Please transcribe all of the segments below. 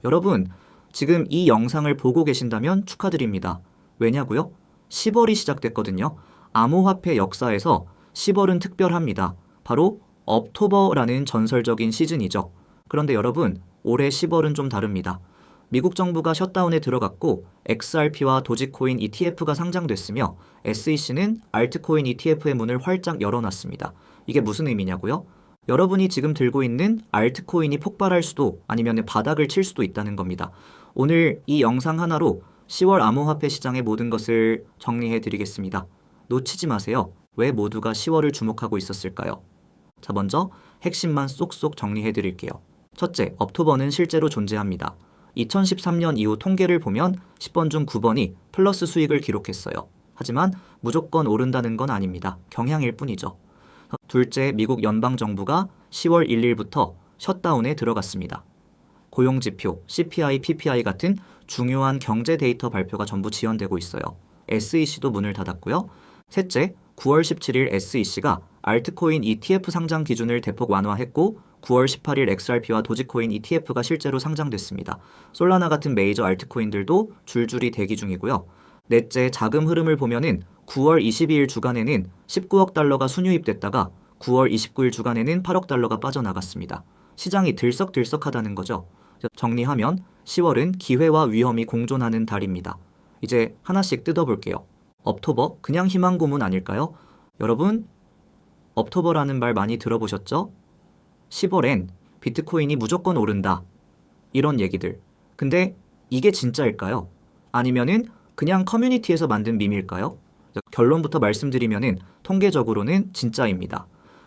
여러분, 지금 이 영상을 보고 계신다면 축하드립니다. 왜냐고요? 10월이 시작됐거든요. 암호화폐 역사에서 10월은 특별합니다. 바로 업토버라는 전설적인 시즌이죠. 그런데 여러분, 올해 10월은 좀 다릅니다. 미국 정부가 셧다운에 들어갔고 XRP와 도지코인 ETF가 상장됐으며 SEC는 알트코인 ETF의 문을 활짝 열어놨습니다. 이게 무슨 의미냐고요? 여러분이 지금 들고 있는 알트코인이 폭발할 수도 아니면 바닥을 칠 수도 있다는 겁니다. 오늘 이 영상 하나로 10월 암호화폐 시장의 모든 것을 정리해 드리겠습니다. 놓치지 마세요. 왜 모두가 10월을 주목하고 있었을까요? 자, 먼저 핵심만 쏙쏙 정리해 드릴게요. 첫째, 업토버는 실제로 존재합니다. 2013년 이후 통계를 보면 10번 중 9번이 플러스 수익을 기록했어요. 하지만 무조건 오른다는 건 아닙니다. 경향일 뿐이죠. 둘째, 미국 연방정부가 10월 1일부터 셧다운에 들어갔습니다. 고용지표, CPI, PPI 같은 중요한 경제 데이터 발표가 전부 지연되고 있어요. SEC도 문을 닫았고요. 셋째, 9월 17일 SEC가 알트코인 ETF 상장 기준을 대폭 완화했고 9월 18일 XRP와 도지코인 ETF가 실제로 상장됐습니다. 솔라나 같은 메이저 알트코인들도 줄줄이 대기 중이고요. 넷째, 자금 흐름을 보면은 9월 22일 주간에는 19억 달러가 순유입됐다가 9월 29일 주간에는 8억 달러가 빠져나갔습니다. 시장이 들썩들썩하다는 거죠. 정리하면 10월은 기회와 위험이 공존하는 달입니다. 이제 하나씩 뜯어볼게요. 업토버? 그냥 희망 고문 아닐까요? 여러분, 업토버라는 말 많이 들어보셨죠? 10월엔 비트코인이 무조건 오른다. 이런 얘기들. 근데 이게 진짜일까요? 아니면은 그냥 커뮤니티에서 만든 밈일까요? 결론부터 말씀드리면은 통계적으로는 진짜입니다.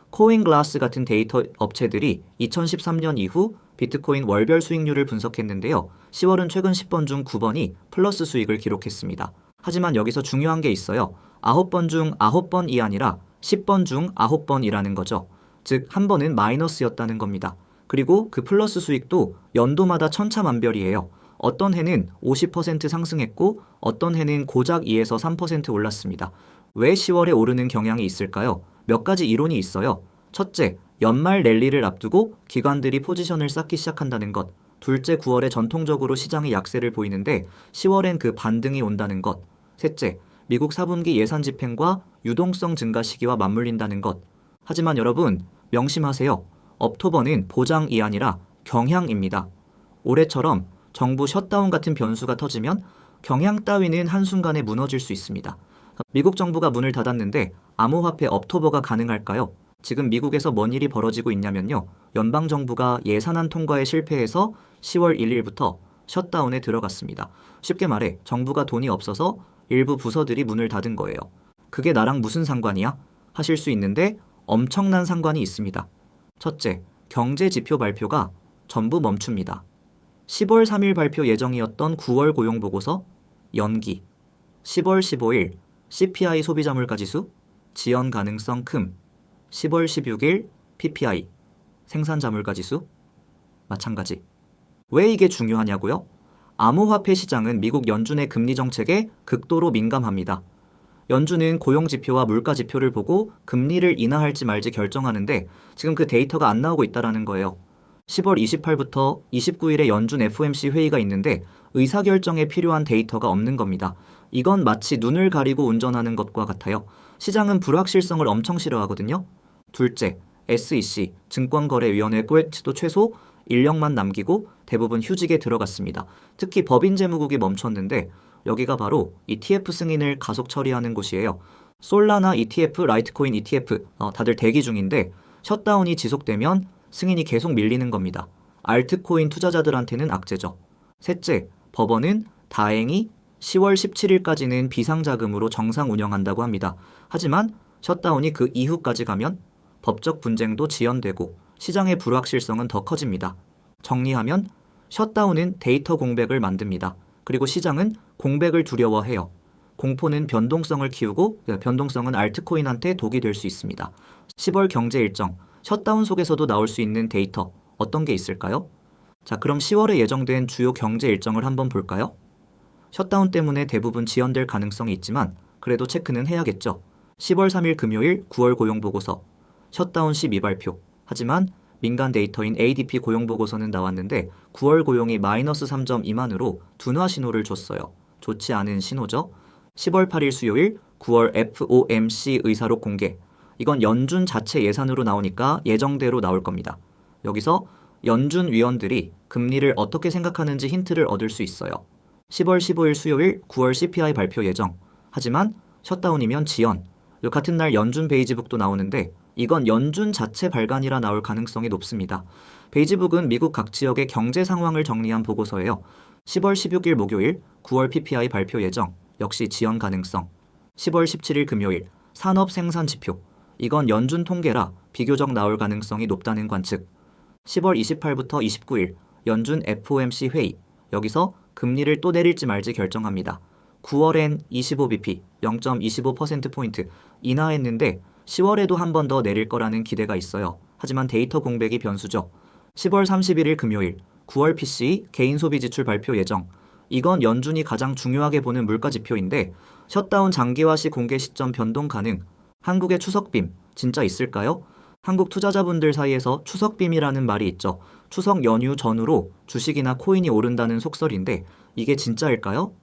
코인글라스 같은 데이터 업체들이 2013년 이후 비트코인 월별 수익률을 분석했는데요. 10월은 최근 10번 중 9번이 플러스 수익을 기록했습니다. 하지만 여기서 중요한 게 있어요. 9번 중 9번이 아니라 10번 중 9번이라는 거죠. 즉, 한 번은 마이너스였다는 겁니다. 그리고 그 플러스 수익도 연도마다 천차만별이에요. 어떤 해는 50% 상승했고 어떤 해는 고작 2에서 3% 올랐습니다. 왜 10월에 오르는 경향이 있을까요? 몇 가지 이론이 있어요. 첫째, 연말 랠리를 앞두고 기관들이 포지션을 쌓기 시작한다는 것. 둘째, 9월에 전통적으로 시장이 약세를 보이는데 10월엔 그 반등이 온다는 것. 셋째, 미국 4분기 예산 집행과 유동성 증가 시기와 맞물린다는 것. 하지만 여러분, 명심하세요. 업토버는 보장이 아니라 경향입니다. 올해처럼 정부 셧다운 같은 변수가 터지면 경향 따위는 한순간에 무너질 수 있습니다. 미국 정부가 문을 닫았는데 암호화폐 업토버가 가능할까요? 지금 미국에서 뭔 일이 벌어지고 있냐면요. 연방정부가 예산안 통과에 실패해서 10월 1일부터 셧다운에 들어갔습니다. 쉽게 말해 정부가 돈이 없어서 일부 부서들이 문을 닫은 거예요. 그게 나랑 무슨 상관이야? 하실 수 있는데 엄청난 상관이 있습니다. 첫째, 경제 지표 발표가 전부 멈춥니다. 10월 3일 발표 예정이었던 9월 고용보고서 연기, 10월 15일 CPI 소비자 물가지수 지연 가능성 큼, 10월 16일 PPI 생산자 물가지수 마찬가지. 왜 이게 중요하냐고요? 암호화폐 시장은 미국 연준의 금리 정책에 극도로 민감합니다. 연준은 고용지표와 물가지표를 보고 금리를 인하할지 말지 결정하는데 지금 그 데이터가 안 나오고 있다는 거예요. 10월 28일부터 29일에 연준 FOMC 회의가 있는데 의사결정에 필요한 데이터가 없는 겁니다. 이건 마치 눈을 가리고 운전하는 것과 같아요. 시장은 불확실성을 엄청 싫어하거든요. 둘째, SEC, 증권거래위원회 퀘트도 최소 인력만 남기고 대부분 휴직에 들어갔습니다. 특히 법인재무국이 멈췄는데 여기가 바로 ETF 승인을 가속 처리하는 곳이에요. 솔라나 ETF, 라이트코인 ETF 다들 대기 중인데 셧다운이 지속되면 승인이 계속 밀리는 겁니다. 알트코인 투자자들한테는 악재죠. 셋째, 법원은 다행히 10월 17일까지는 비상자금으로 정상 운영한다고 합니다. 하지만 셧다운이 그 이후까지 가면 법적 분쟁도 지연되고 시장의 불확실성은 더 커집니다. 정리하면 셧다운은 데이터 공백을 만듭니다. 그리고 시장은 공백을 두려워해요. 공포는 변동성을 키우고 변동성은 알트코인한테 독이 될 수 있습니다. 10월 경제 일정, 셧다운 속에서도 나올 수 있는 데이터 어떤 게 있을까요? 자, 그럼 10월에 예정된 주요 경제 일정을 한번 볼까요? 셧다운 때문에 대부분 지연될 가능성이 있지만 그래도 체크는 해야겠죠. 10월 3일 금요일 9월 고용보고서, 셧다운 12발표. 하지만 민간 데이터인 ADP 고용보고서는 나왔는데 9월 고용이 마이너스 3.2만으로 둔화 신호를 줬어요. 좋지 않은 신호죠. 10월 8일 수요일 9월 FOMC 의사록 공개. 이건 연준 자체 예산으로 나오니까 예정대로 나올 겁니다. 여기서 연준 위원들이 금리를 어떻게 생각하는지 힌트를 얻을 수 있어요. 10월 15일 수요일 9월 CPI 발표 예정. 하지만 셧다운이면 지연. 같은 날 연준 베이지북도 나오는데 이건 연준 자체 발간이라 나올 가능성이 높습니다. 베이지북은 미국 각 지역의 경제 상황을 정리한 보고서예요. 10월 16일 목요일 9월 PPI 발표 예정. 역시 지연 가능성. 10월 17일 금요일 산업 생산 지표. 이건 연준 통계라 비교적 나올 가능성이 높다는 관측. 10월 28일부터 29일 연준 FOMC 회의. 여기서 금리를 또 내릴지 말지 결정합니다. 9월엔 25bp, 0.25%포인트 인하했는데 10월에도 한 번 더 내릴 거라는 기대가 있어요. 하지만 데이터 공백이 변수죠. 10월 31일 금요일 9월 PCE 개인 소비 지출 발표 예정. 이건 연준이 가장 중요하게 보는 물가 지표인데 셧다운 장기화 시 공개 시점 변동 가능. 한국의 추석빔 진짜 있을까요? 한국 투자자분들 사이에서 추석빔이라는 말이 있죠. 추석 연휴 전후로 주식이나 코인이 오른다는 속설인데 이게 진짜일까요?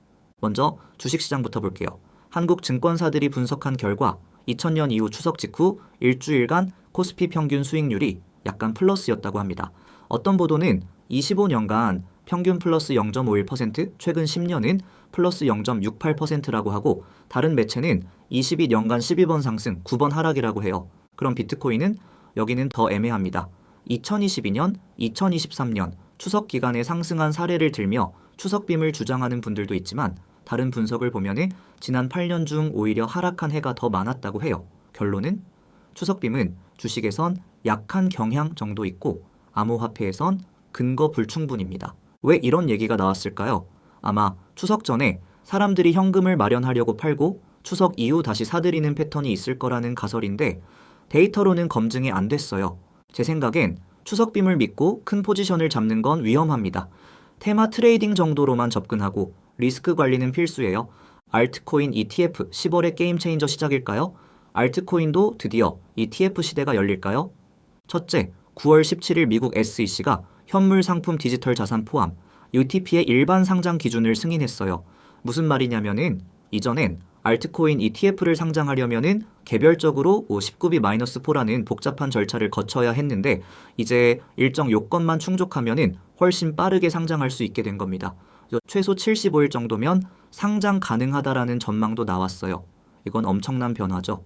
먼저 주식시장부터 볼게요. 한국 증권사들이 분석한 결과 2000년 이후 추석 직후 일주일간 코스피 평균 수익률이 약간 플러스였다고 합니다. 어떤 보도는 25년간 평균 플러스 0.51%, 최근 10년은 플러스 0.68%라고 하고 다른 매체는 22년간 12번 상승, 9번 하락이라고 해요. 그럼 비트코인은 여기는 더 애매합니다. 2022년, 2023년 추석 기간에 상승한 사례를 들며 추석빔을 주장하는 분들도 있지만 다른 분석을 보면은 지난 8년 중 오히려 하락한 해가 더 많았다고 해요. 결론은 추석빔은 주식에선 약한 경향 정도 있고 암호화폐에선 근거 불충분입니다. 왜 이런 얘기가 나왔을까요? 아마 추석 전에 사람들이 현금을 마련하려고 팔고 추석 이후 다시 사들이는 패턴이 있을 거라는 가설인데 데이터로는 검증이 안 됐어요. 제 생각엔 추석빔을 믿고 큰 포지션을 잡는 건 위험합니다. 테마 트레이딩 정도로만 접근하고 리스크 관리는 필수예요. 알트코인 ETF 10월의 게임 체인저 시작일까요? 알트코인도 드디어 ETF 시대가 열릴까요? 첫째, 9월 17일 미국 SEC가 현물 상품 디지털 자산 포함 UTP의 일반 상장 기준을 승인했어요. 무슨 말이냐면은 이전엔 알트코인 ETF를 상장하려면은 개별적으로 19B-4라는 복잡한 절차를 거쳐야 했는데 이제 일정 요건만 충족하면은 훨씬 빠르게 상장할 수 있게 된 겁니다. 최소 75일 정도면 상장 가능하다라는 전망도 나왔어요. 이건 엄청난 변화죠.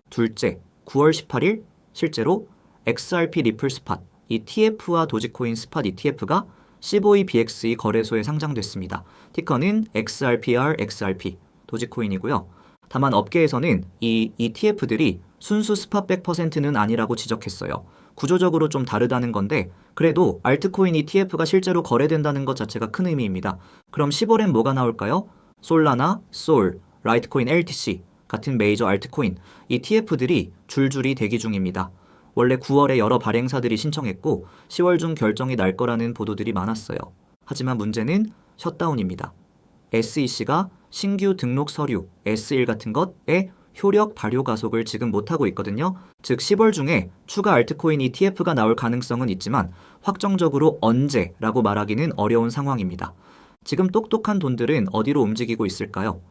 둘째, 9월 18일 실제로 XRP 리플 스팟 ETF와 도지코인 스팟 ETF가 15EBXE 거래소에 상장됐습니다. 티커는 XRPR, XRP, 도지코인이고요. 다만 업계에서는 이 ETF들이 순수 스팟백 퍼센트는 아니라고 지적했어요. 구조적으로 좀 다르다는 건데 그래도 알트코인 ETF가 실제로 거래된다는 것 자체가 큰 의미입니다. 그럼 10월엔 뭐가 나올까요? 솔라나, 솔, 라이트코인 LTC 같은 메이저 알트코인 ETF들이 줄줄이 대기 중입니다. 원래 9월에 여러 발행사들이 신청했고 10월 중 결정이 날 거라는 보도들이 많았어요. 하지만 문제는 셧다운입니다. SEC가 신규 등록 서류 S1 같은 것에 효력 발효 가속을 지금 못하고 있거든요. 즉 10월 중에 추가 알트코인 ETF가 나올 가능성은 있지만 확정적으로 언제라고 말하기는 어려운 상황입니다. 지금 똑똑한 돈들은 어디로 움직이고 있을까요?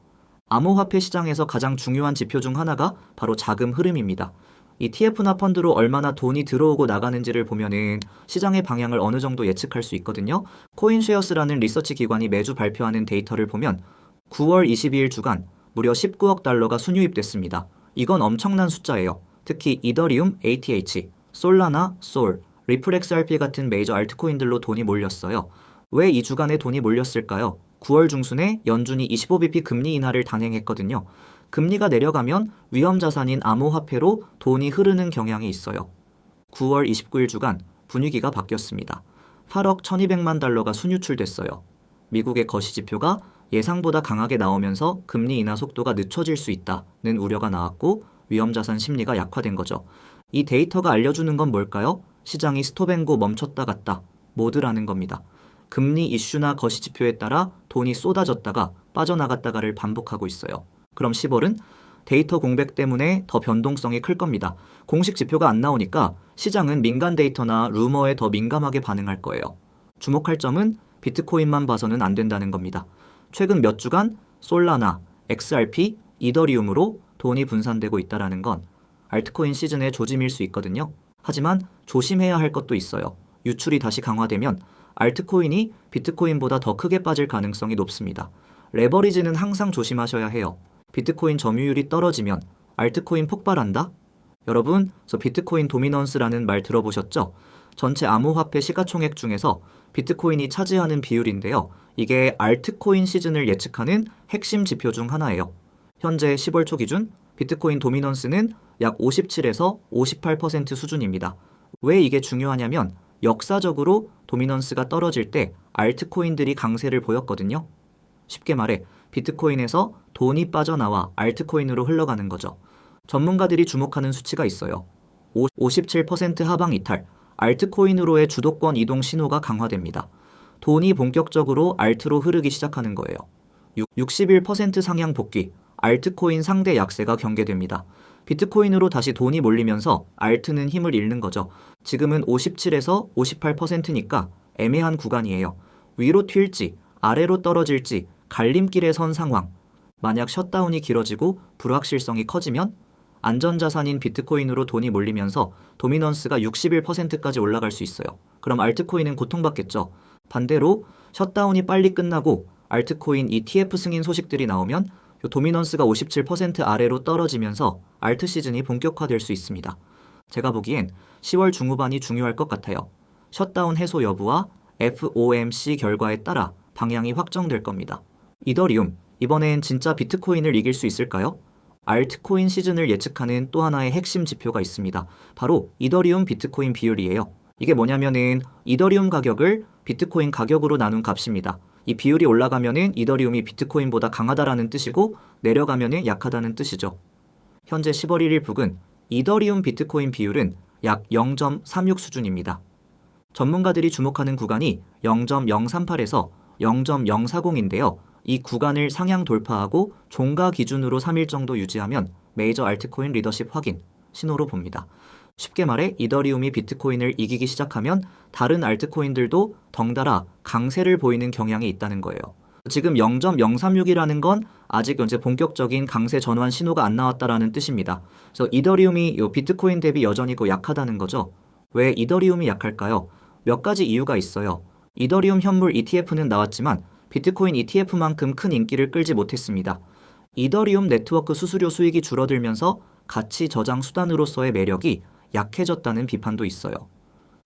암호화폐 시장에서 가장 중요한 지표 중 하나가 바로 자금 흐름입니다. ETF나 펀드로 얼마나 돈이 들어오고 나가는지를 보면은 시장의 방향을 어느 정도 예측할 수 있거든요. 코인쉐어스라는 리서치 기관이 매주 발표하는 데이터를 보면 9월 22일 주간 무려 19억 달러가 순유입됐습니다. 이건 엄청난 숫자예요. 특히 이더리움, ATH, 솔라나, 솔, 리플 XRP 같은 메이저 알트코인들로 돈이 몰렸어요. 왜 이 주간에 돈이 몰렸을까요? 9월 중순에 연준이 25bp 금리 인하를 단행했거든요. 금리가 내려가면 위험 자산인 암호화폐로 돈이 흐르는 경향이 있어요. 9월 29일 주간 분위기가 바뀌었습니다. 8억 1200만 달러가 순유출됐어요. 미국의 거시지표가 예상보다 강하게 나오면서 금리 인하 속도가 늦춰질 수 있다는 우려가 나왔고 위험자산 심리가 약화된 거죠. 이 데이터가 알려주는 건 뭘까요? 시장이 스톱앤고 멈췄다 갔다 모드라는 겁니다. 금리 이슈나 거시지표에 따라 돈이 쏟아졌다가 빠져나갔다가를 반복하고 있어요. 그럼 10월은 데이터 공백 때문에 더 변동성이 클 겁니다. 공식 지표가 안 나오니까 시장은 민간 데이터나 루머에 더 민감하게 반응할 거예요. 주목할 점은 비트코인만 봐서는 안 된다는 겁니다. 최근 몇 주간 솔라나, XRP, 이더리움으로 돈이 분산되고 있다는 건 알트코인 시즌의 조짐일 수 있거든요. 하지만 조심해야 할 것도 있어요. 유출이 다시 강화되면 알트코인이 비트코인보다 더 크게 빠질 가능성이 높습니다. 레버리지는 항상 조심하셔야 해요. 비트코인 점유율이 떨어지면 알트코인 폭발한다? 여러분, 비트코인 도미넌스라는 말 들어보셨죠? 전체 암호화폐 시가총액 중에서 비트코인이 차지하는 비율인데요. 이게 알트코인 시즌을 예측하는 핵심 지표 중 하나예요. 현재 10월 초 기준 비트코인 도미넌스는 약 57에서 58% 수준입니다. 왜 이게 중요하냐면 역사적으로 도미넌스가 떨어질 때 알트코인들이 강세를 보였거든요. 쉽게 말해 비트코인에서 돈이 빠져나와 알트코인으로 흘러가는 거죠. 전문가들이 주목하는 수치가 있어요. 57% 하방 이탈, 알트코인으로의 주도권 이동 신호가 강화됩니다. 돈이 본격적으로 알트로 흐르기 시작하는 거예요. 61% 상향 복귀, 알트코인 상대 약세가 경계됩니다. 비트코인으로 다시 돈이 몰리면서 알트는 힘을 잃는 거죠. 지금은 57에서 58%니까 애매한 구간이에요. 위로 튈지 아래로 떨어질지 갈림길에 선 상황. 만약 셧다운이 길어지고 불확실성이 커지면 안전자산인 비트코인으로 돈이 몰리면서 도미넌스가 61%까지 올라갈 수 있어요. 그럼 알트코인은 고통받겠죠. 반대로 셧다운이 빨리 끝나고 알트코인 ETF 승인 소식들이 나오면 도미넌스가 57% 아래로 떨어지면서 알트 시즌이 본격화될 수 있습니다. 제가 보기엔 10월 중후반이 중요할 것 같아요. 셧다운 해소 여부와 FOMC 결과에 따라 방향이 확정될 겁니다. 이더리움, 이번엔 진짜 비트코인을 이길 수 있을까요? 알트코인 시즌을 예측하는 또 하나의 핵심 지표가 있습니다. 바로 이더리움 비트코인 비율이에요. 이게 뭐냐면은 이더리움 가격을 비트코인 가격으로 나눈 값입니다. 이 비율이 올라가면은 이더리움이 비트코인보다 강하다라는 뜻이고 내려가면은 약하다는 뜻이죠. 현재 10월 1일 북은 이더리움 비트코인 비율은 약 0.36 수준입니다. 전문가들이 주목하는 구간이 0.038에서 0.040인데요. 이 구간을 상향 돌파하고 종가 기준으로 3일 정도 유지하면 메이저 알트코인 리더십 확인 신호로 봅니다. 쉽게 말해 이더리움이 비트코인을 이기기 시작하면 다른 알트코인들도 덩달아 강세를 보이는 경향이 있다는 거예요. 지금 0.036이라는 건 아직 이제 본격적인 강세 전환 신호가 안 나왔다라는 뜻입니다. 그래서 이더리움이 비트코인 대비 여전히 약하다는 거죠. 왜 이더리움이 약할까요? 몇 가지 이유가 있어요. 이더리움 현물 ETF는 나왔지만 비트코인 ETF만큼 큰 인기를 끌지 못했습니다. 이더리움 네트워크 수수료 수익이 줄어들면서 가치 저장 수단으로서의 매력이 약해졌다는 비판도 있어요.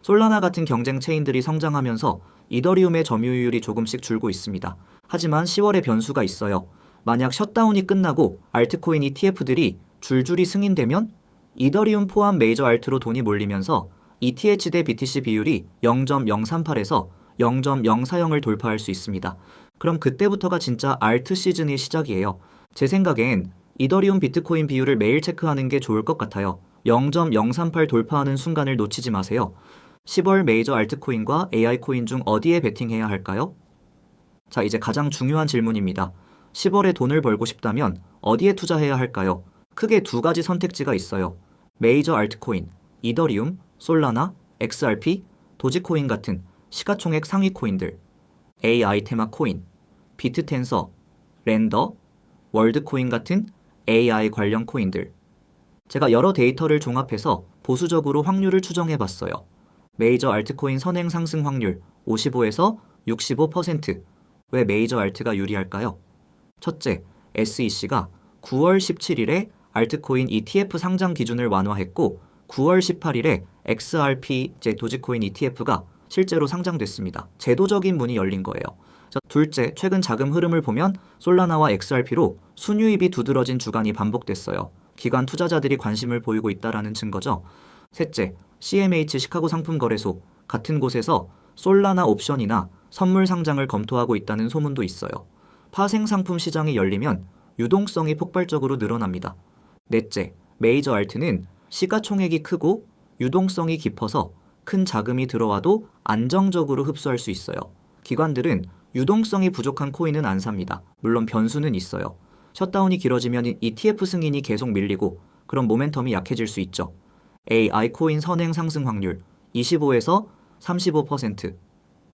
솔라나 같은 경쟁 체인들이 성장하면서 이더리움의 점유율이 조금씩 줄고 있습니다. 하지만 10월에 변수가 있어요. 만약 셧다운이 끝나고 알트코인 ETF들이 줄줄이 승인되면 이더리움 포함 메이저 알트로 돈이 몰리면서 ETH 대 BTC 비율이 0.038에서 0.040을 돌파할 수 있습니다. 그럼 그때부터가 진짜 알트 시즌의 시작이에요. 제 생각엔 이더리움 비트코인 비율을 매일 체크하는 게 좋을 것 같아요. 0.038 돌파하는 순간을 놓치지 마세요. 10월 메이저 알트코인과 AI 코인 중 어디에 베팅해야 할까요? 자, 이제 가장 중요한 질문입니다. 10월에 돈을 벌고 싶다면 어디에 투자해야 할까요? 크게 두 가지 선택지가 있어요. 메이저 알트코인, 이더리움, 솔라나, XRP, 도지코인 같은 시가총액 상위 코인들, AI 테마 코인, 비트텐서, 랜더, 월드코인 같은 AI 관련 코인들. 제가 여러 데이터를 종합해서 보수적으로 확률을 추정해봤어요. 메이저 알트코인 선행 상승 확률 55에서 65%. 왜 메이저 알트가 유리할까요? 첫째, SEC가 9월 17일에 알트코인 ETF 상장 기준을 완화했고 9월 18일에 XRP 도지코인 ETF가 실제로 상장됐습니다. 제도적인 문이 열린 거예요. 둘째, 최근 자금 흐름을 보면 솔라나와 XRP로 순유입이 두드러진 주간이 반복됐어요. 기관 투자자들이 관심을 보이고 있다는 증거죠. 셋째, CMH 시카고 상품거래소 같은 곳에서 솔라나 옵션이나 선물 상장을 검토하고 있다는 소문도 있어요. 파생 상품 시장이 열리면 유동성이 폭발적으로 늘어납니다. 넷째, 메이저 알트는 시가총액이 크고 유동성이 깊어서 큰 자금이 들어와도 안정적으로 흡수할 수 있어요. 기관들은 유동성이 부족한 코인은 안 삽니다. 물론 변수는 있어요. 셔다운이 길어지면 ETF 승인이 계속 밀리고 그럼 모멘텀이 약해질 수 있죠. AI코인 선행 상승 확률 25에서 35%.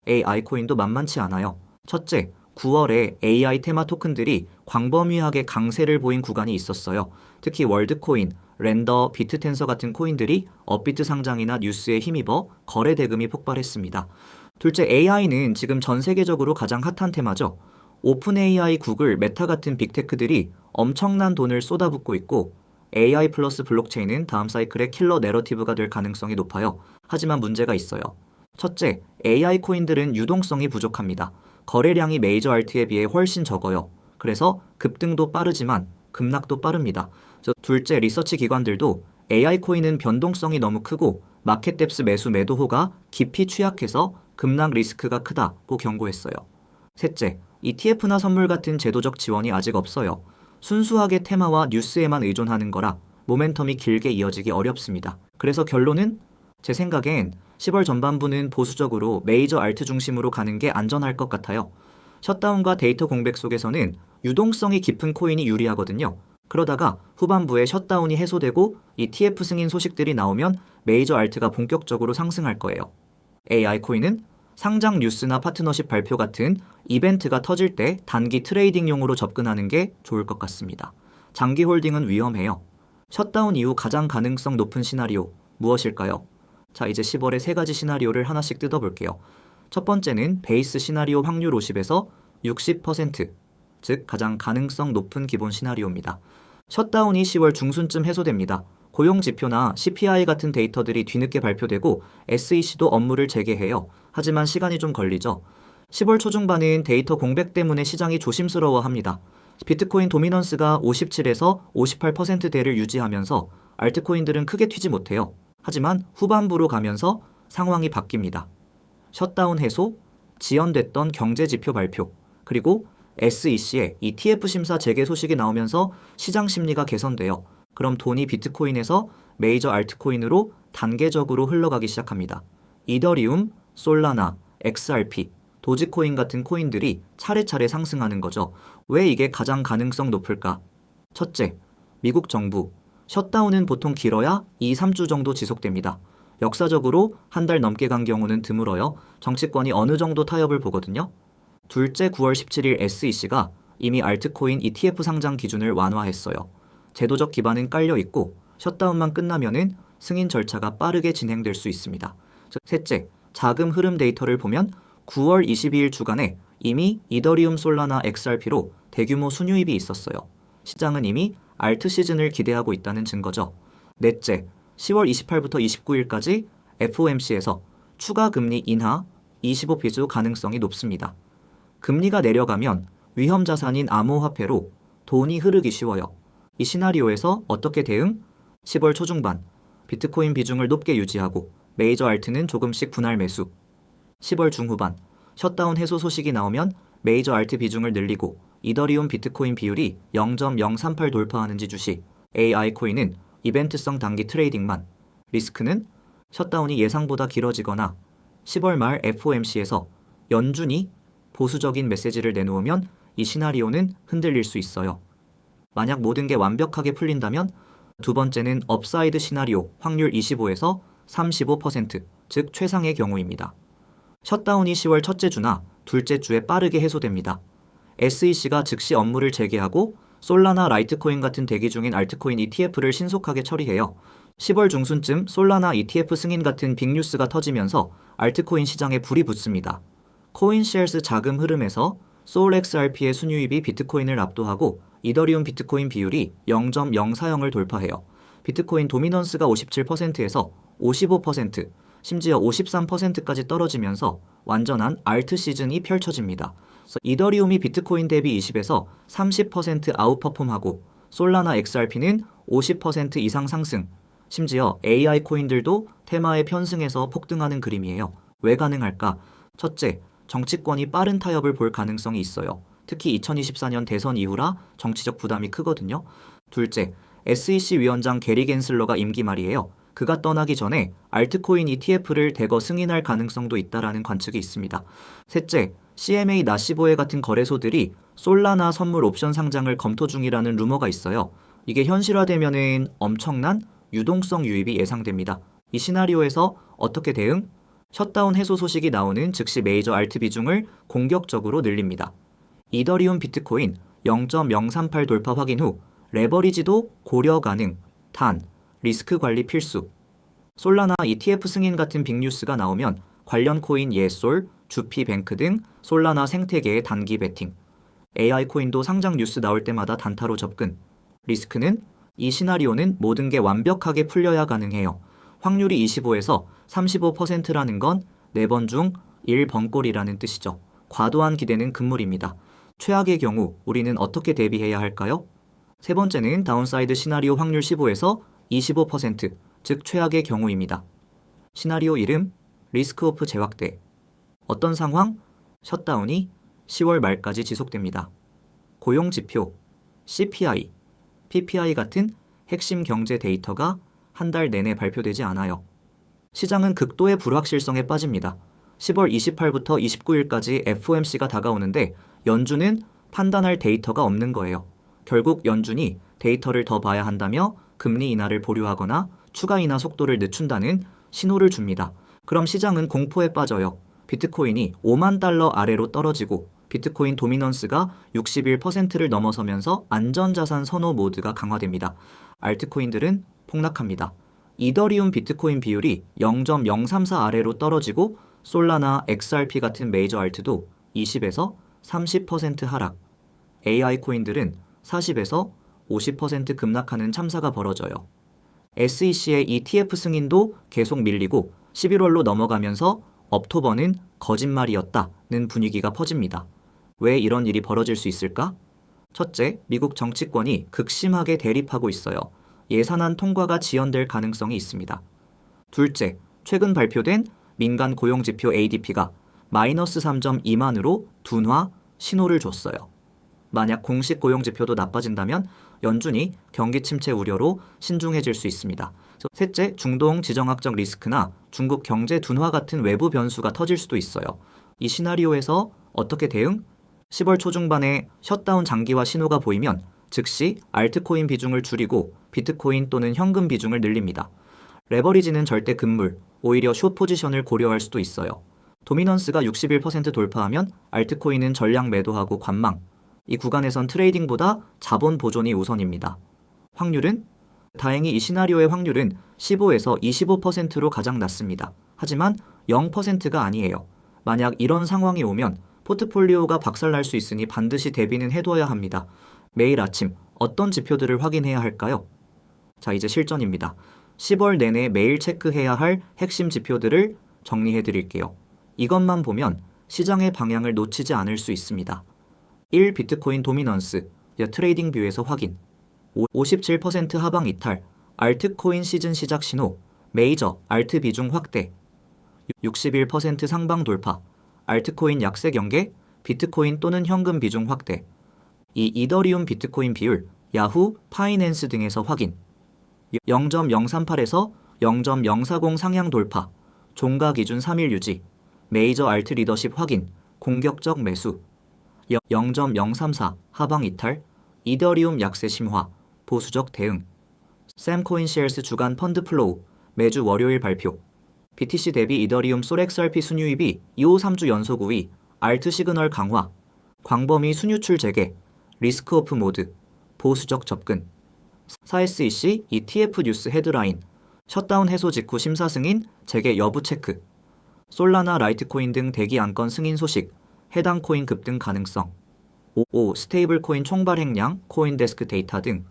AI코인도 만만치 않아요. 첫째, 9월에 AI 테마 토큰들이 광범위하게 강세를 보인 구간이 있었어요. 특히 월드코인, 렌더, 비트텐서 같은 코인들이 업비트 상장이나 뉴스에 힘입어 거래 대금이 폭발했습니다. 둘째, AI는 지금 전 세계적으로 가장 핫한 테마죠. 오픈 AI, 구글, 메타 같은 빅테크들이 엄청난 돈을 쏟아붓고 있고 AI 플러스 블록체인은 다음 사이클의 킬러 내러티브가 될 가능성이 높아요. 하지만 문제가 있어요. 첫째, AI 코인들은 유동성이 부족합니다. 거래량이 메이저 알트에 비해 훨씬 적어요. 그래서 급등도 빠르지만 급락도 빠릅니다. 둘째, 리서치 기관들도 AI 코인은 변동성이 너무 크고 마켓 뎁스 매수 매도호가 깊이 취약해서 급락 리스크가 크다고 경고했어요. 셋째, ETF나 선물 같은 제도적 지원이 아직 없어요. 순수하게 테마와 뉴스에만 의존하는 거라 모멘텀이 길게 이어지기 어렵습니다. 그래서 결론은 제 생각엔 10월 전반부는 보수적으로 메이저 알트 중심으로 가는 게 안전할 것 같아요. 셧다운과 데이터 공백 속에서는 유동성이 깊은 코인이 유리하거든요. 그러다가 후반부에 셧다운이 해소되고 ETF 승인 소식들이 나오면 메이저 알트가 본격적으로 상승할 거예요. AI 코인은 상장 뉴스나 파트너십 발표 같은 이벤트가 터질 때 단기 트레이딩용으로 접근하는 게 좋을 것 같습니다. 장기 홀딩은 위험해요. 셧다운 이후 가장 가능성 높은 시나리오 무엇일까요? 자, 이제 10월의 세 가지 시나리오를 하나씩 뜯어볼게요. 첫 번째는 베이스 시나리오 확률 50에서 60%, 즉 가장 가능성 높은 기본 시나리오입니다. 셧다운이 10월 중순쯤 해소됩니다. 고용지표나 CPI 같은 데이터들이 뒤늦게 발표되고 SEC도 업무를 재개해요. 하지만 시간이 좀 걸리죠. 10월 초중반은 데이터 공백 때문에 시장이 조심스러워합니다. 비트코인 도미넌스가 57에서 58%대를 유지하면서 알트코인들은 크게 튀지 못해요. 하지만 후반부로 가면서 상황이 바뀝니다. 셧다운 해소, 지연됐던 경제지표 발표, 그리고 SEC의 ETF 심사 재개 소식이 나오면서 시장 심리가 개선돼요. 그럼 돈이 비트코인에서 메이저 알트코인으로 단계적으로 흘러가기 시작합니다. 이더리움, 솔라나, XRP, 도지코인 같은 코인들이 차례차례 상승하는 거죠. 왜 이게 가장 가능성 높을까? 첫째, 미국 정부. 셧다운은 보통 길어야 2, 3주 정도 지속됩니다. 역사적으로 한 달 넘게 간 경우는 드물어요. 정치권이 어느 정도 타협을 보거든요. 둘째, 9월 17일 SEC가 이미 알트코인 ETF 상장 기준을 완화했어요. 제도적 기반은 깔려 있고 셧다운만 끝나면은 승인 절차가 빠르게 진행될 수 있습니다. 셋째, 자금 흐름 데이터를 보면 9월 22일 주간에 이미 이더리움, 솔라나, XRP로 대규모 순유입이 있었어요. 시장은 이미 알트 시즌을 기대하고 있다는 증거죠. 넷째, 10월 28일부터 29일까지 FOMC에서 추가 금리 인하 25비주 가능성이 높습니다. 금리가 내려가면 위험 자산인 암호화폐로 돈이 흐르기 쉬워요. 이 시나리오에서 어떻게 대응? 10월 초중반 비트코인 비중을 높게 유지하고 메이저 알트는 조금씩 분할 매수. 10월 중후반 셧다운 해소 소식이 나오면 메이저 알트 비중을 늘리고 이더리움 비트코인 비율이 0.038 돌파하는지 주시. AI 코인은 이벤트성 단기 트레이딩만. 리스크는 셧다운이 예상보다 길어지거나 10월 말 FOMC에서 연준이 보수적인 메시지를 내놓으면 이 시나리오는 흔들릴 수 있어요. 만약 모든 게 완벽하게 풀린다면 두 번째는 업사이드 시나리오 확률 25에서 35%, 즉 최상의 경우입니다. 셧다운이 10월 첫째 주나 둘째 주에 빠르게 해소됩니다. SEC가 즉시 업무를 재개하고 솔라나, 라이트코인 같은 대기 중인 알트코인 ETF를 신속하게 처리해요. 10월 중순쯤 솔라나 ETF 승인 같은 빅뉴스가 터지면서 알트코인 시장에 불이 붙습니다. 코인쉘스 자금 흐름에서 솔XRP의 순유입이 비트코인을 압도하고 이더리움 비트코인 비율이 0.040을 돌파해요. 비트코인 도미넌스가 57%에서 55%, 심지어 53%까지 떨어지면서 완전한 알트 시즌이 펼쳐집니다. 이더리움이 비트코인 대비 20에서 30% 아웃퍼폼하고 솔라나 XRP는 50% 이상 상승, 심지어 AI 코인들도 테마의 편승에서 폭등하는 그림이에요. 왜 가능할까? 첫째, 정치권이 빠른 타협을 볼 가능성이 있어요. 특히 2024년 대선 이후라 정치적 부담이 크거든요. 둘째, SEC 위원장 게리 겐슬러가 임기 말이에요. 그가 떠나기 전에 알트코인 ETF를 대거 승인할 가능성도 있다라는 관측이 있습니다. 셋째, CMA 나시보에 같은 거래소들이 솔라나 선물 옵션 상장을 검토 중이라는 루머가 있어요. 이게 현실화되면은 엄청난 유동성 유입이 예상됩니다. 이 시나리오에서 어떻게 대응? 셧다운 해소 소식이 나오는 즉시 메이저 알트 비중을 공격적으로 늘립니다. 이더리움 비트코인 0.038 돌파 확인 후 레버리지도 고려 가능, 단, 리스크 관리 필수. 솔라나 ETF 승인 같은 빅뉴스가 나오면 관련 코인 예솔, 주피뱅크 등 솔라나 생태계의 단기 베팅. AI 코인도 상장 뉴스 나올 때마다 단타로 접근. 리스크는 이 시나리오는 모든 게 완벽하게 풀려야 가능해요. 확률이 25에서 35%라는 건 4번 중 1번꼴이라는 뜻이죠. 과도한 기대는 금물입니다. 최악의 경우 우리는 어떻게 대비해야 할까요? 세 번째는 다운사이드 시나리오 확률 15에서 25%, 즉 최악의 경우입니다. 시나리오 이름, 리스크 오프 재확대. 어떤 상황? 셧다운이 10월 말까지 지속됩니다. 고용지표, CPI, PPI 같은 핵심 경제 데이터가 한 달 내내 발표되지 않아요. 시장은 극도의 불확실성에 빠집니다. 10월 28일부터 29일까지 FOMC가 다가오는데 연준은 판단할 데이터가 없는 거예요. 결국 연준이 데이터를 더 봐야 한다며 금리 인하를 보류하거나 추가 인하 속도를 늦춘다는 신호를 줍니다. 그럼 시장은 공포에 빠져요. 비트코인이 5만 달러 아래로 떨어지고 비트코인 도미넌스가 61%를 넘어서면서 안전자산 선호 모드가 강화됩니다. 알트코인들은 폭락합니다. 이더리움 비트코인 비율이 0.034 아래로 떨어지고 솔라나 XRP 같은 메이저 알트도 20에서 30% 하락. AI 코인들은 40에서 50% 급락하는 참사가 벌어져요. SEC의 ETF 승인도 계속 밀리고 11월로 넘어가면서 업토버는 거짓말이었다는 분위기가 퍼집니다. 왜 이런 일이 벌어질 수 있을까? 첫째, 미국 정치권이 극심하게 대립하고 있어요. 예산안 통과가 지연될 가능성이 있습니다. 둘째, 최근 발표된 민간 고용지표 ADP가 마이너스 3.2만으로 둔화 신호를 줬어요. 만약 공식 고용지표도 나빠진다면 연준이 경기 침체 우려로 신중해질 수 있습니다. 셋째, 중동 지정학적 리스크나 중국 경제 둔화 같은 외부 변수가 터질 수도 있어요. 이 시나리오에서 어떻게 대응? 10월 초중반에 셧다운 장기화 신호가 보이면 즉시 알트코인 비중을 줄이고 비트코인 또는 현금 비중을 늘립니다. 레버리지는 절대 금물, 오히려 숏 포지션을 고려할 수도 있어요. 도미넌스가 61% 돌파하면 알트코인은 전량 매도하고 관망. 이 구간에선 트레이딩보다 자본 보존이 우선입니다. 확률은? 다행히 이 시나리오의 확률은 15에서 25%로 가장 낮습니다. 하지만 0%가 아니에요. 만약 이런 상황이 오면 포트폴리오가 박살날 수 있으니 반드시 대비는 해둬야 합니다. 매일 아침 어떤 지표들을 확인해야 할까요? 자, 이제 실전입니다. 10월 내내 매일 체크해야 할 핵심 지표들을 정리해 드릴게요. 이것만 보면 시장의 방향을 놓치지 않을 수 있습니다. 1. 비트코인 도미넌스, 트레이딩 뷰에서 확인. 57% 하방 이탈, 알트코인 시즌 시작 신호, 메이저, 알트 비중 확대. 61% 상방 돌파, 알트코인 약세 경계, 비트코인 또는 현금 비중 확대. 이 이더리움 비트코인 비율, 야후, 파이낸스 등에서 확인. 0.038에서 0.040 상향 돌파, 종가 기준 3일 유지, 메이저 알트 리더십 확인, 공격적 매수. 0.034 하방 이탈, 이더리움 약세 심화, 보수적 대응. 샘코인시얼스 주간 펀드 플로우, 매주 월요일 발표. BTC 대비 이더리움 솔 XRP 순유입이 2호 3주 연속 우위, 알트 시그널 강화, 광범위 순유출 재개, 리스크 오프 모드, 보수적 접근. 4SEC ETF 뉴스 헤드라인, 셧다운 해소 직후 심사 승인, 재개 여부 체크. 솔라나 라이트코인 등 대기 안건 승인 소식, 해당 코인 급등 가능성. 5. 스테이블 코인 총발 행량, 코인데스크 데이터 등.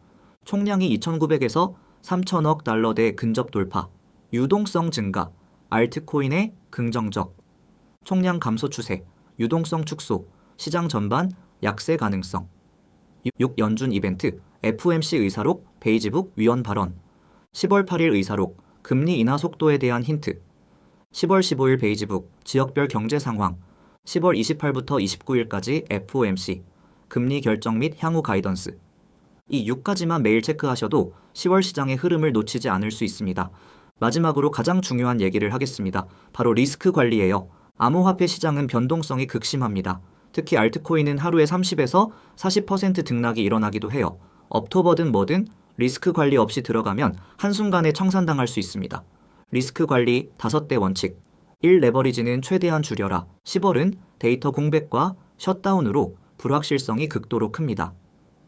총량이 2,900에서 3,000억 달러대 근접 돌파, 유동성 증가, 알트코인의 긍정적. 총량 감소 추세, 유동성 축소, 시장 전반 약세 가능성. 6. 연준 이벤트, FOMC 의사록, 베이지북 위원 발언. 10월 8일 의사록, 금리 인하 속도에 대한 힌트. 10월 15일 베이지북, 지역별 경제 상황. 10월 28일부터 29일까지 FOMC, 금리 결정 및 향후 가이던스. 이 6가지만 매일 체크하셔도 10월 시장의 흐름을 놓치지 않을 수 있습니다. 마지막으로 가장 중요한 얘기를 하겠습니다. 바로 리스크 관리예요. 암호화폐 시장은 변동성이 극심합니다. 특히 알트코인은 하루에 30에서 40% 등락이 일어나기도 해요. 업토버든 뭐든 리스크 관리 없이 들어가면 한순간에 청산당할 수 있습니다. 리스크 관리 5대 원칙. 1. 레버리지는 최대한 줄여라. 10월은 데이터 공백과 셧다운으로 불확실성이 극도로 큽니다.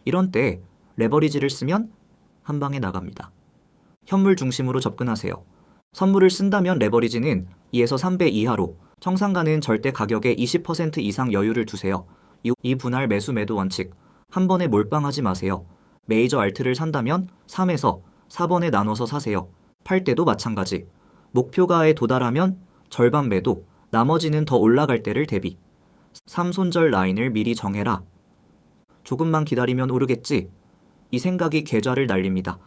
이런 때 레버리지를 쓰면 한 방에 나갑니다. 현물 중심으로 접근하세요. 선물을 쓴다면 레버리지는 2에서 3배 이하로, 청산가는 절대 가격의 20% 이상 여유를 두세요. 이 분할 매수 매도 원칙. 한 번에 몰빵하지 마세요. 메이저 알트를 산다면 3에서 4번에 나눠서 사세요. 팔 때도 마찬가지. 목표가에 도달하면 절반 매도, 나머지는 더 올라갈 때를 대비. 3손절 라인을 미리 정해라. 조금만 기다리면 오르겠지? 이 생각이 계좌를 날립니다.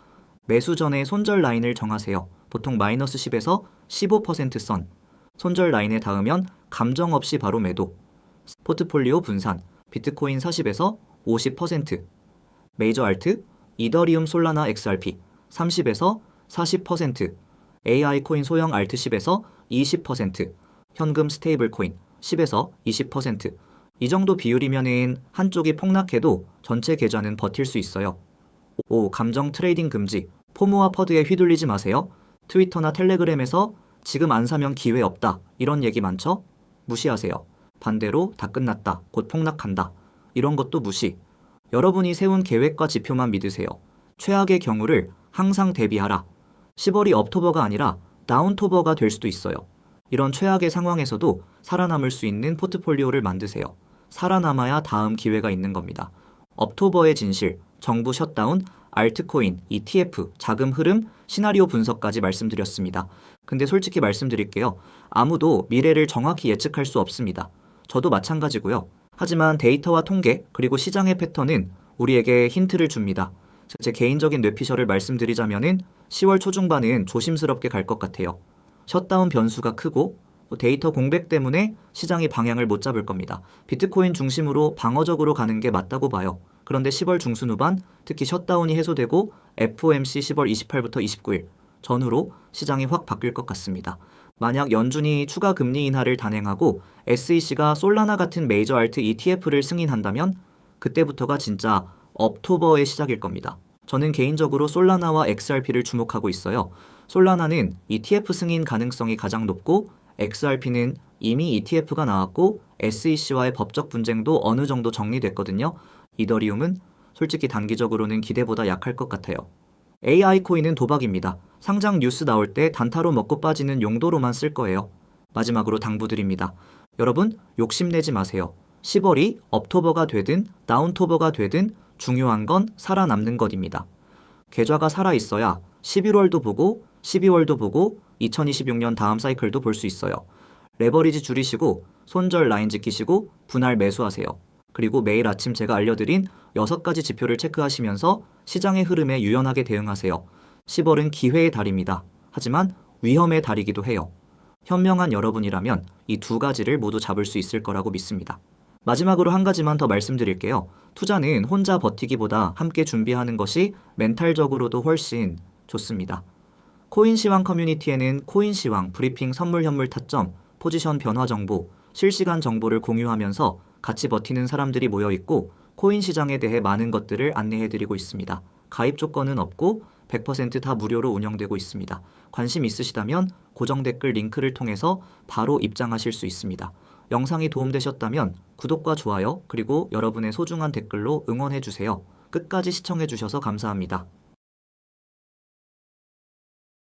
매수 전에 손절 라인을 정하세요. 보통 마이너스 10에서 15% 선. 손절 라인에 닿으면 감정 없이 바로 매도. 포트폴리오 분산. 비트코인 40에서 50%. 메이저 알트, 이더리움 솔라나 XRP 30에서 40%. AI 코인 소형 알트 10에서 20%. 현금 스테이블 코인 10에서 20%. 이 정도 비율이면은 한쪽이 폭락해도 전체 계좌는 버틸 수 있어요. 5. 감정 트레이딩 금지. 포모와 퍼드에 휘둘리지 마세요. 트위터나 텔레그램에서 지금 안 사면 기회 없다, 이런 얘기 많죠? 무시하세요. 반대로 다 끝났다, 곧 폭락한다, 이런 것도 무시. 여러분이 세운 계획과 지표만 믿으세요. 최악의 경우를 항상 대비하라. 10월이 업토버가 아니라 다운토버가 될 수도 있어요. 이런 최악의 상황에서도 살아남을 수 있는 포트폴리오를 만드세요. 살아남아야 다음 기회가 있는 겁니다. 업토버의 진실, 정부 셧다운, 알트코인, ETF, 자금 흐름, 시나리오 분석까지 말씀드렸습니다. 근데 솔직히 말씀드릴게요. 아무도 미래를 정확히 예측할 수 없습니다. 저도 마찬가지고요. 하지만 데이터와 통계, 그리고 시장의 패턴은 우리에게 힌트를 줍니다. 제 개인적인 뇌피셜을 말씀드리자면은 10월 초중반은 조심스럽게 갈 것 같아요. 셧다운 변수가 크고 데이터 공백 때문에 시장이 방향을 못 잡을 겁니다. 비트코인 중심으로 방어적으로 가는 게 맞다고 봐요. 그런데 10월 중순 후반, 특히 셧다운이 해소되고 FOMC 10월 28부터 29일 전후로 시장이 확 바뀔 것 같습니다. 만약 연준이 추가 금리 인하를 단행하고 SEC가 솔라나 같은 메이저 알트 ETF를 승인한다면 그때부터가 진짜 업토버의 시작일 겁니다. 저는 개인적으로 솔라나와 XRP를 주목하고 있어요. 솔라나는 ETF 승인 가능성이 가장 높고 XRP는 이미 ETF가 나왔고 SEC와의 법적 분쟁도 어느 정도 정리됐거든요. 이더리움은 솔직히 단기적으로는 기대보다 약할 것 같아요. AI 코인은 도박입니다. 상장 뉴스 나올 때 단타로 먹고 빠지는 용도로만 쓸 거예요. 마지막으로 당부드립니다. 여러분, 욕심내지 마세요. 10월이 업토버가 되든 다운토버가 되든 중요한 건 살아남는 것입니다. 계좌가 살아있어야 11월도 보고 12월도 보고 2026년 다음 사이클도 볼 수 있어요. 레버리지 줄이시고 손절 라인 지키시고 분할 매수하세요. 그리고 매일 아침 제가 알려드린 6가지 지표를 체크하시면서 시장의 흐름에 유연하게 대응하세요. 10월은 기회의 달입니다. 하지만 위험의 달이기도 해요. 현명한 여러분이라면 이 2가지를 모두 잡을 수 있을 거라고 믿습니다. 마지막으로 한 가지만 더 말씀드릴게요. 투자는 혼자 버티기보다 함께 준비하는 것이 멘탈적으로도 훨씬 좋습니다. 코인시황 커뮤니티에는 코인시황, 브리핑, 선물 현물 타점, 포지션 변화 정보, 실시간 정보를 공유하면서 같이 버티는 사람들이 모여 있고 코인 시장에 대해 많은 것들을 안내해드리고 있습니다. 가입 조건은 없고 100% 다 무료로 운영되고 있습니다. 관심 있으시다면 고정 댓글 링크를 통해서 바로 입장하실 수 있습니다. 영상이 도움되셨다면 구독과 좋아요 그리고 여러분의 소중한 댓글로 응원해주세요. 끝까지 시청해주셔서 감사합니다.